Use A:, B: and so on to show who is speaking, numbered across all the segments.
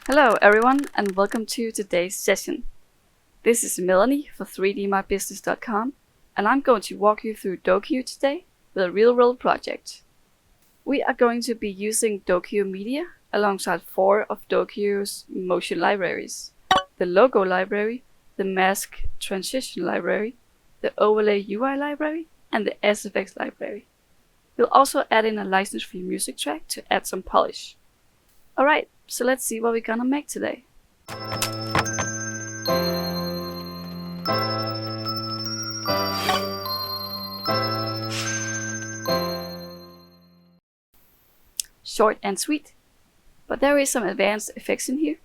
A: Hello everyone and welcome to today's session. This is Melanie for 3dmybusiness.com and I'm going to walk you through Dokyu today with a real-world project. We are going to be using Dokyu Media alongside 4 of Dokyu's motion libraries: the Logo library, the Mask Transition library, the Overlay UI library, and the SFX library. We'll also add in a license-free music track to add some polish. Alright, so let's see what we're gonna make today. Short and sweet, but there is some advanced effects in here.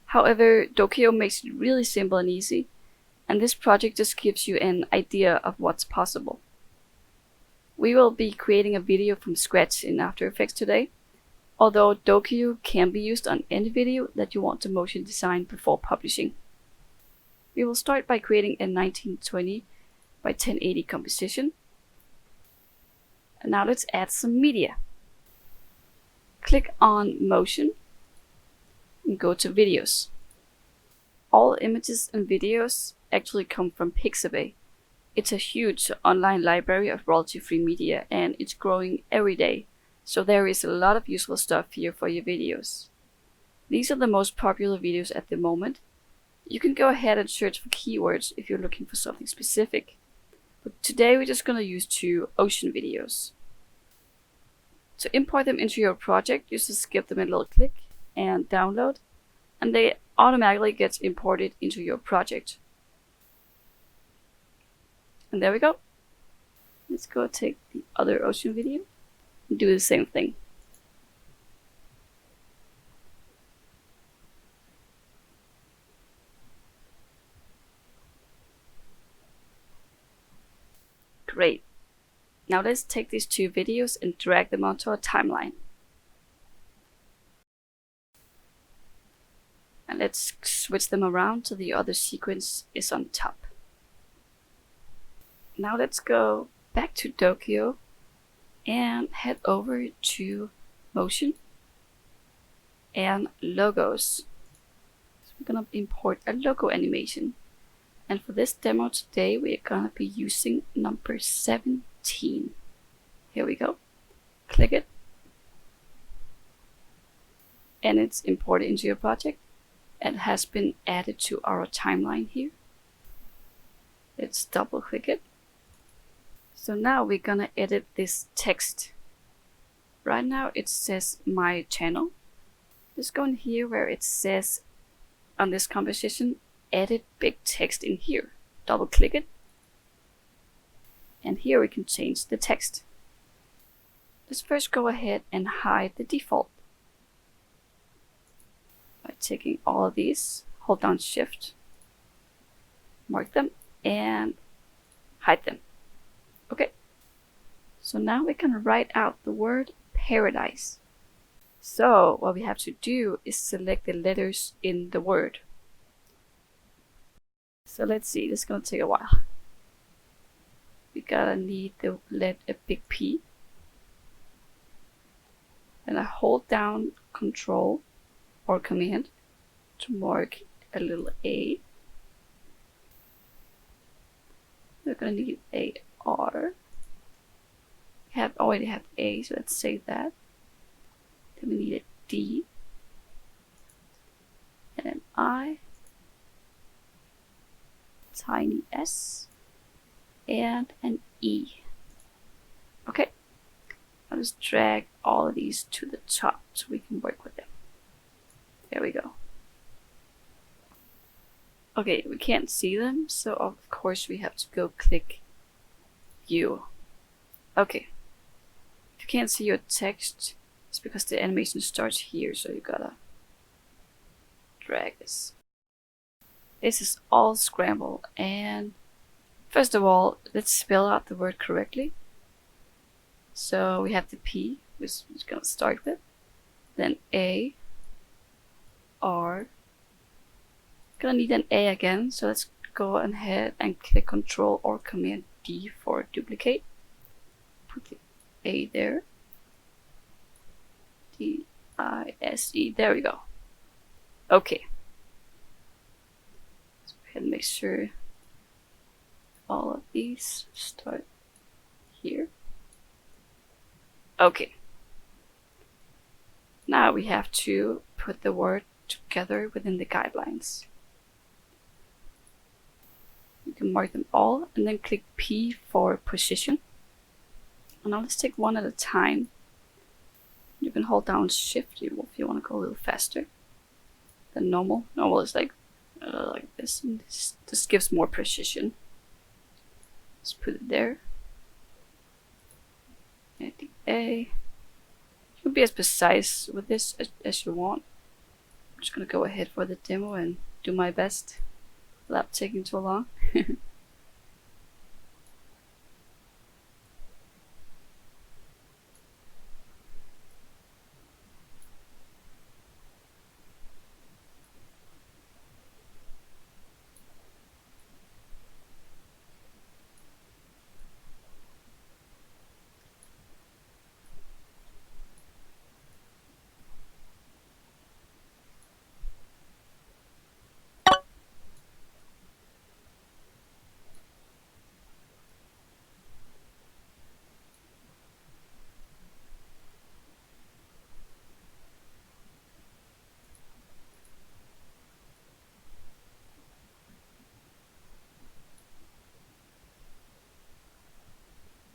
A: However, Dokyu makes it really simple and easy, and this project just gives you an idea of what's possible. We will be creating a video from scratch in After Effects today, although Dokyu can be used on any video that you want to motion design before publishing. We will start by creating a 1920 by 1080 composition. And now let's add some media. Click on Motion and go to Videos. All images and videos actually come from Pixabay. It's a huge online library of royalty-free media and it's growing every day. So there is a lot of useful stuff here for your videos. These are the most popular videos at the moment. You can go ahead and search for keywords if you're looking for something specific. But today we're just going to use 2 ocean videos. To import them into your project, you just give them a little click and download, and they automatically get imported into your project. And there we go. Let's go take the other ocean video. Do the same thing. Great. Now let's take these 2 videos and drag them onto our timeline. And let's switch them around so the other sequence is on top. Now let's go back to Dokyu and head over to Motion and Logos. So we're gonna import a logo animation. And for this demo today, we're gonna be using number 17. Here we go. Click it. And it's imported into your project and has been added to our timeline here. Let's double click it. So now we're gonna edit this text. Right now it says my channel. Just go in here where it says on this composition, edit big text in here. Double click it. And here we can change the text. Let's first go ahead and hide the default. By taking all of these, hold down Shift, mark them, and hide them. Okay, so now we can write out the word paradise. So what we have to do is select the letters in the word. So let's see, this is gonna take a while. We gotta need the a big P. And I hold down Control or Command to mark a little A. We're gonna need a R. We already have A, so let's save that. Then we need a D, and an I, tiny S, and an E. Okay, I'll just drag all of these to the top so we can work with them. There we go. Okay, we can't see them, so of course we have to go click View. Okay, if you can't see your text, it's because the animation starts here, so you gotta drag this. This is all scrambled, and first of all, let's spell out the word correctly. So we have the P, which we're gonna start with, then A, R. Gonna need an A again, so let's go ahead and click Control or Command D for duplicate. Put the A there. D-I-S-E, there we go. Okay. Let's go ahead and make sure all of these start here. Okay. Now we have to put the word together within the guidelines. You can mark them all and then click P for position. And now let's take one at a time. You can hold down Shift if you want to go a little faster than normal. Normal is like this, and this gives more precision. Let's put it there. And the A. You can be as precise with this as you want. I'm just gonna go ahead for the demo and do my best without taking too long.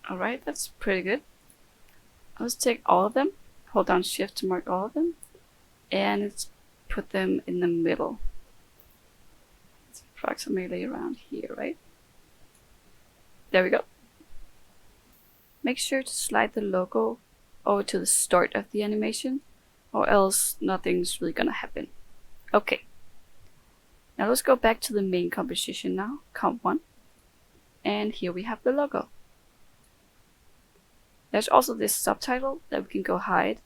A: Alright, that's pretty good. Let's take all of them, hold down Shift to mark all of them, and let's put them in the middle. It's approximately around here, right? There we go. Make sure to slide the logo over to the start of the animation, or else nothing's really gonna happen. Okay. Now let's go back to the main composition now, comp 1. And here we have the logo. There's also this subtitle that we can go hide.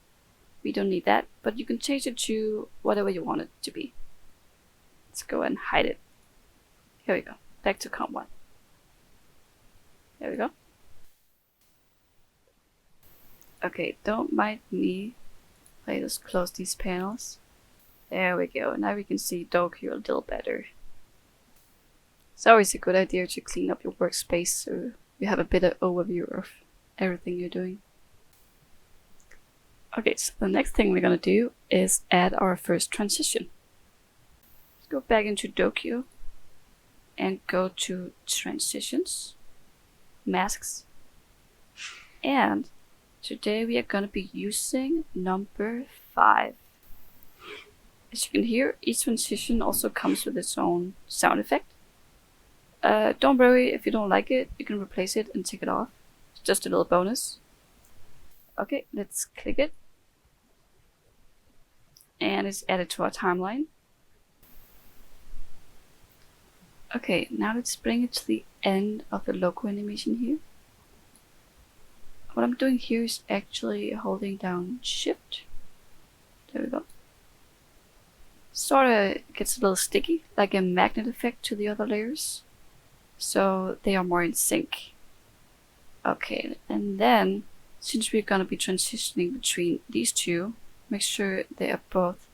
A: We don't need that, but you can change it to whatever you want it to be. Let's go and hide it. Here we go. Back to comp 1. There we go. Okay, don't mind me. Let's close these panels. There we go. Now we can see Dokyu a little better. It's always a good idea to clean up your workspace so you have a better overview of everything you're doing. Okay, so the next thing we're gonna do is add our first transition. Let's go back into Dokyu and go to Transitions, Masks, and today we are gonna be using number 5. As you can hear, each transition also comes with its own sound effect. Don't worry if you don't like it, you can replace it and take it off. It's just a little bonus. Okay, let's click it. And it's added to our timeline. Okay, now let's bring it to the end of the logo animation here. What I'm doing here is actually holding down Shift. There we go. Sorta gets a little sticky, like a magnet effect to the other layers. So they are more in sync. Okay, and then since we're gonna be transitioning between these two, make sure they are both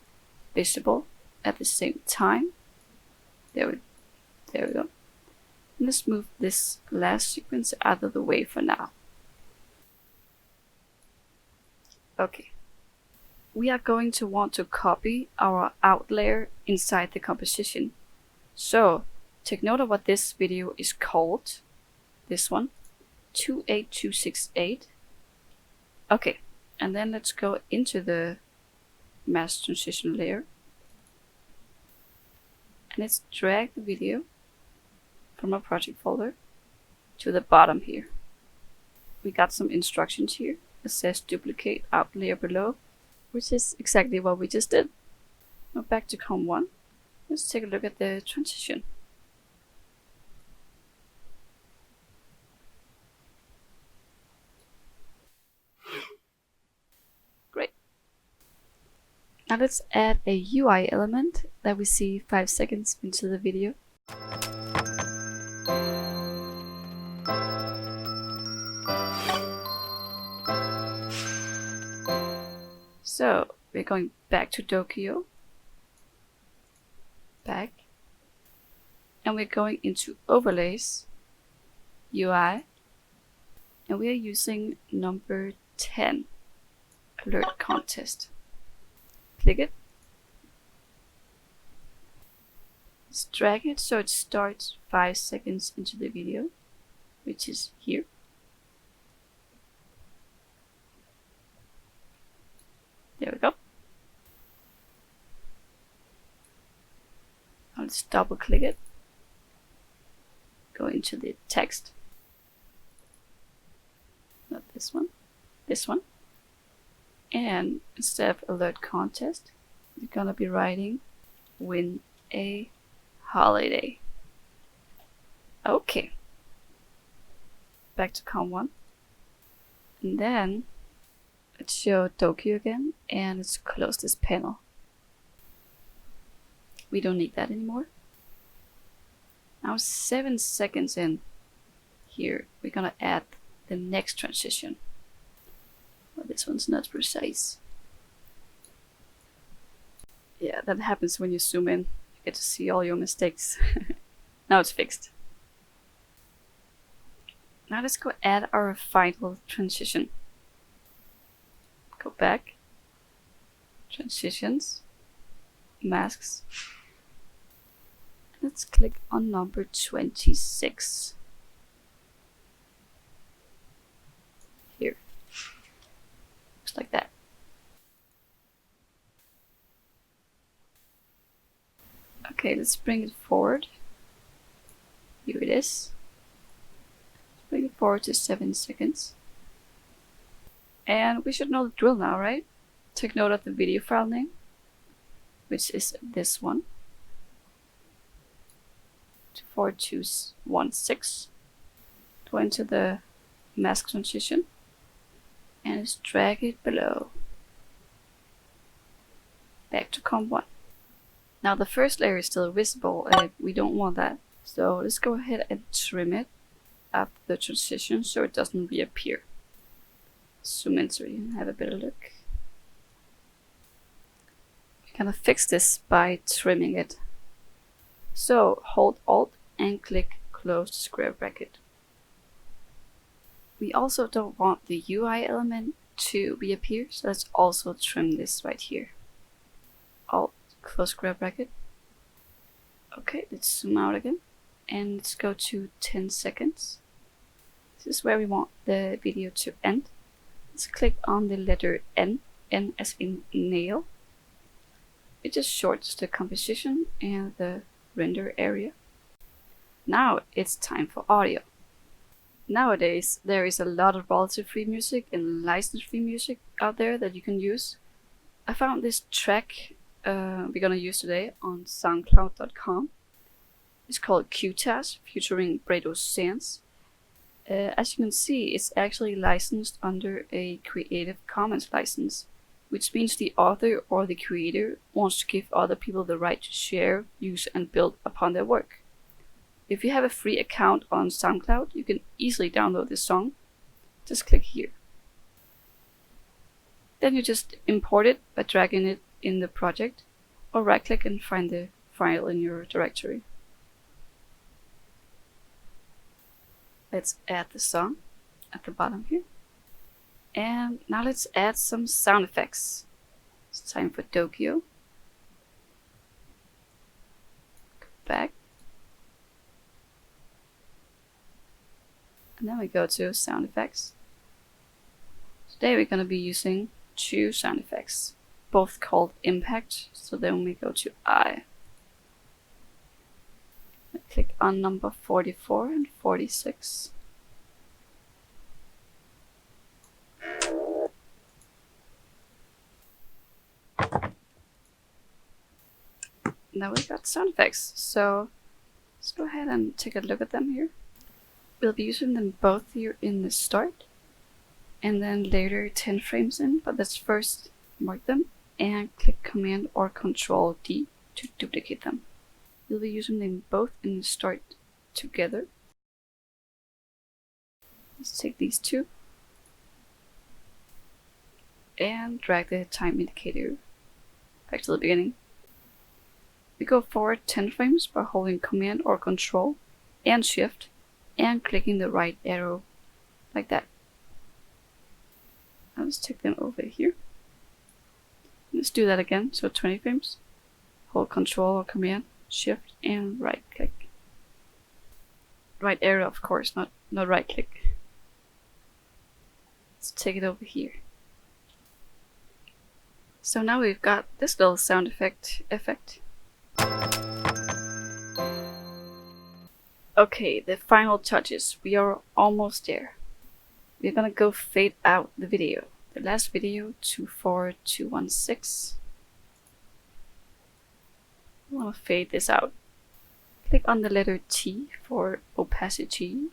A: visible at the same time. There we go. And let's move this last sequence out of the way for now. Okay. We are going to want to copy our out layer inside the composition. So take note of what this video is called. This one, 28268. Okay, and then let's go into the mask transition layer. And let's drag the video from our project folder to the bottom here. We got some instructions here. It says duplicate out layer below, which is exactly what we just did. Now back to comp 1. Let's take a look at the transition. Great. Now let's add a UI element that we see 5 seconds into the video. So we're going back to Dokyu. back, and we're going into overlays, UI, and we are using number 10, alert contest. Click it. Let's drag it so it starts 5 seconds into the video, which is here. There we go. Now let's double click it. Go into the text. Not this one. This one. And instead of alert contest, we're gonna be writing win a holiday. Okay. Back to com 1. And then let's show Dokyu again, and let's close this panel. We don't need that anymore. Now 7 seconds in here, we're gonna add the next transition. Well, this one's not precise. Yeah, that happens when you zoom in. You get to see all your mistakes. Now it's fixed. Now let's go add our final transition. Go back, transitions, masks. Let's click on number 26. Here. Just like that. Okay, let's bring it forward. Here it is. Let's bring it forward to 7 seconds. And we should know the drill now, right? Take note of the video file name, which is this one. 4216. Go into the mask transition and just drag it below. Back to com 1. Now the first layer is still visible and we don't want that. So let's go ahead and trim it up the transition so it doesn't reappear. Zoom in so you can have a better look. We're gonna fix this by trimming it. So hold Alt and click close square bracket. We also don't want the UI element to reappear, so let's also trim this right here. Alt, close square bracket. Okay, let's zoom out again and let's go to 10 seconds. This is where we want the video to end. Let's click on the letter N, N as in nail. It just shortens the composition and the render area. Now it's time for audio. Nowadays there is a lot of royalty-free music and license-free music out there that you can use. I found this track we're gonna use today on soundcloud.com. It's called QTAS featuring Bredo Sands. As you can see, it's actually licensed under a Creative Commons license, which means the author or the creator wants to give other people the right to share, use, and build upon their work. If you have a free account on SoundCloud, you can easily download this song. Just click here. Then you just import it by dragging it in the project, or right-click and find the file in your directory. Let's add the song at the bottom here. And now let's add some sound effects. It's time for Dokyu. Go back. And then we go to sound effects. Today we're going to be using 2 sound effects, both called impact. So then we go to I. Click on number 44 and 46. Now we got sound effects, so let's go ahead and take a look at them here. We'll be using them both here in the start and then later 10 frames in, but let's first mark them and click Command or Control D to duplicate them. We'll be using them both in the start together. Let's take these 2 and drag the time indicator back to the beginning. We go forward 10 frames by holding Command or Control and Shift and clicking the right arrow, like that. I'll just take them over here. Let's do that again, so 20 frames. Hold Control or Command, Shift, and right click. Right arrow, of course, not right click. Let's take it over here. So now we've got this little sound effect. Okay, the final touches. We are almost there. We're gonna go fade out the video. The last video, 24216. I want to fade this out. Click on the letter T for opacity.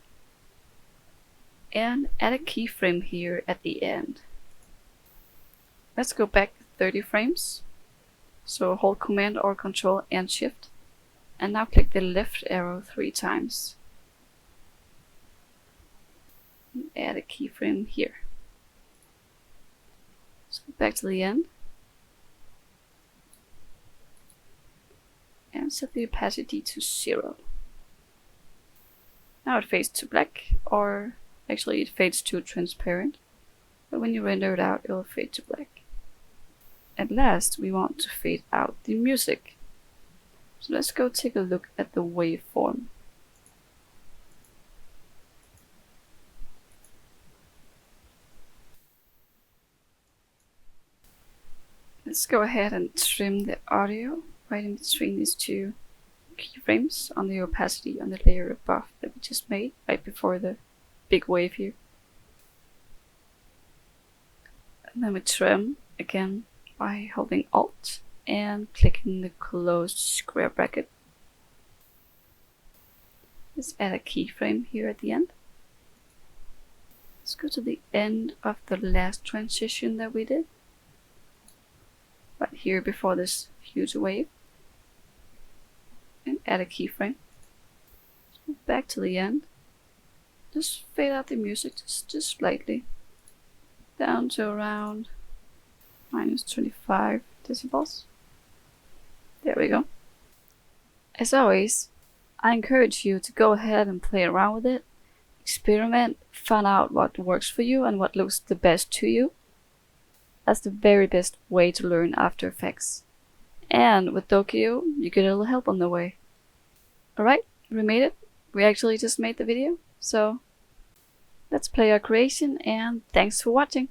A: And add a keyframe here at the end. Let's go back 30 frames. So hold Command or Control and Shift. And now click the left arrow 3 times. And add a keyframe here. Let's go back to the end. And set the opacity to 0. Now it fades to black, or actually it fades to transparent. But when you render it out, it will fade to black. At last, we want to fade out the music. So let's go take a look at the waveform. Let's go ahead and trim the audio right in between these two keyframes on the opacity on the layer above that we just made right before the big wave here. And then we trim again by holding Alt and clicking the closed square bracket. Let's add a keyframe here at the end. Let's go to the end of the last transition that we did. Right here before this huge wave. And add a keyframe. So back to the end. Just fade out the music just slightly. Down to around -25 decibels. There we go. As always, I encourage you to go ahead and play around with it. Experiment, find out what works for you and what looks the best to you. That's the very best way to learn After Effects. And with Dokyu, you get a little help on the way. Alright, we made it. We actually just made the video. So let's play our creation, and thanks for watching.